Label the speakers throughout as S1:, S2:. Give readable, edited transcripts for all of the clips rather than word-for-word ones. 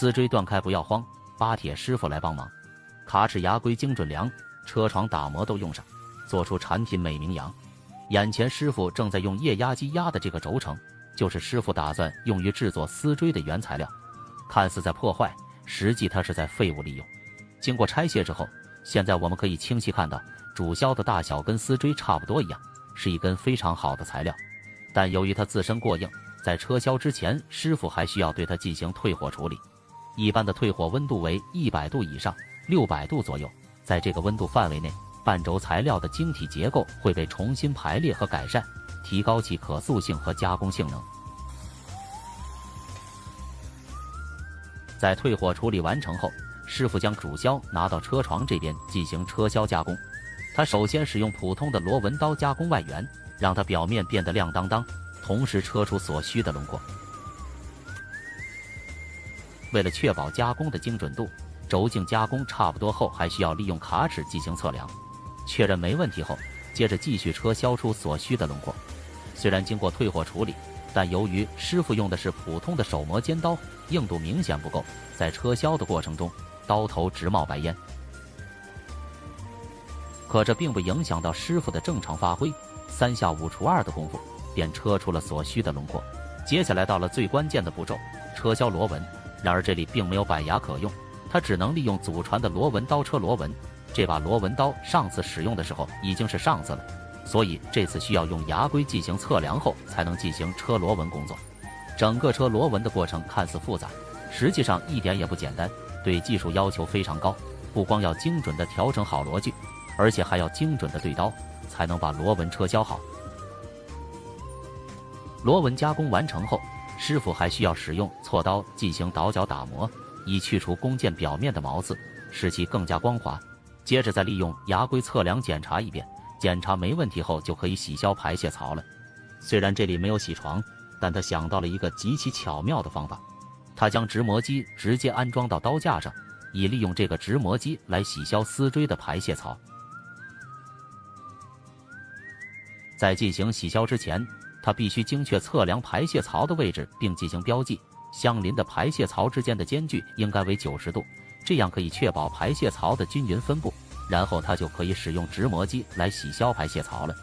S1: 丝锥断开不要慌，巴铁师傅来帮忙。卡尺牙龟精准量，车床打磨都用上，做出产品美名扬。眼前师傅正在用液压机压的这个轴承，就是师傅打算用于制作丝锥的原材料。看似在破坏，实际它是在废物利用。经过拆卸之后，现在我们可以清晰看到，主销的大小跟丝锥差不多一样，是一根非常好的材料。但由于它自身过硬，在车销之前，师傅还需要对它进行退火处理。一般的退火温度为100度以上，600度左右。在这个温度范围内，半轴材料的晶体结构会被重新排列和改善，提高其可塑性和加工性能。在退火处理完成后，师傅将主销拿到车床这边进行车销加工。他首先使用普通的螺纹刀加工外缘，让它表面变得亮当当，同时车出所需的轮廓。为了确保加工的精准度，轴径加工差不多后，还需要利用卡尺进行测量，确认没问题后，接着继续车销出所需的轮廓。虽然经过退火处理，但由于师傅用的是普通的手磨尖刀，硬度明显不够，在车销的过程中，刀头直冒白烟。可这并不影响到师傅的正常发挥，3下5除2的功夫，便车出了所需的轮廓。接下来到了最关键的步骤，车销螺纹。然而这里并没有板牙可用，它只能利用祖传的螺纹刀车螺纹。这把螺纹刀上次使用的时候已经是上次了，所以这次需要用牙龟进行测量后才能进行车螺纹工作。整个车螺纹的过程看似复杂，实际上一点也不简单，对技术要求非常高，不光要精准地调整好螺距，而且还要精准地对刀，才能把螺纹车销好。螺纹加工完成后，师傅还需要使用锉刀进行倒角打磨，以去除工件表面的毛刺，使其更加光滑。接着再利用牙龟测量检查一遍，检查没问题后就可以洗消排泄槽了。虽然这里没有洗床，但他想到了一个极其巧妙的方法，他将直磨机直接安装到刀架上，以利用这个直磨机来洗消丝锥的排泄槽。在进行洗消之前，它必须精确测量排泄槽的位置并进行标记，相邻的排泄槽之间的间距应该为90度，这样可以确保排泄槽的均匀分布，然后它就可以使用直磨机来洗消排泄槽了。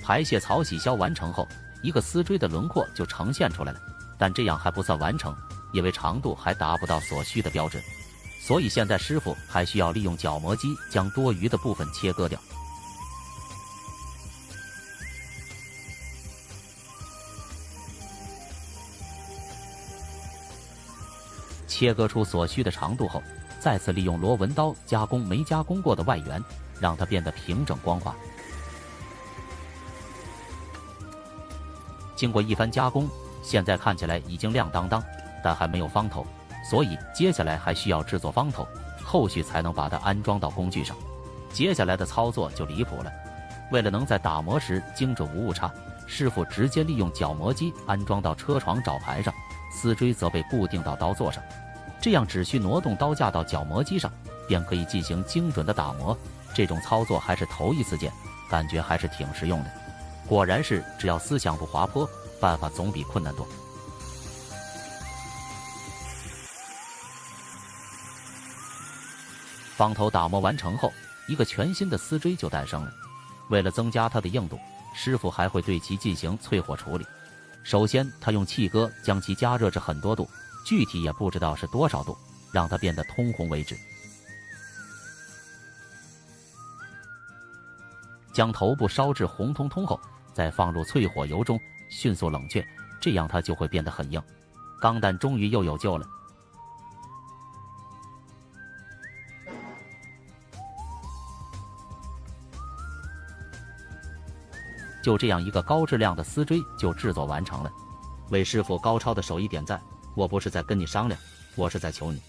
S1: 排泄槽洗消完成后，一个丝锥的轮廓就呈现出来了。但这样还不算完成，因为长度还达不到所需的标准，所以现在师傅还需要利用角磨机将多余的部分切割掉。切割出所需的长度后，再次利用螺纹刀加工没加工过的外缘，让它变得平整光滑。经过一番加工，现在看起来已经亮当当，但还没有方头，所以接下来还需要制作方头，后续才能把它安装到工具上。接下来的操作就离谱了，为了能在打磨时精准无误差，师傅直接利用角磨机安装到车床爪牌上，丝锥则被固定到刀座上，这样只需挪动刀架到角磨机上，便可以进行精准的打磨。这种操作还是头一次见，感觉还是挺实用的。果然是，只要思想不滑坡，办法总比困难多。方头打磨完成后，一个全新的丝锥就诞生了。为了增加它的硬度，师傅还会对其进行淬火处理。首先，他用气锅将其加热至很多度，具体也不知道是多少度，让它变得通红为止。将头部烧至红彤彤后，再放入淬火油中，迅速冷却，这样它就会变得很硬。钢弹终于又有救了。就这样一个高质量的丝锥就制作完成了，为师傅高超的手艺点赞。我不是在跟你商量，我是在求你。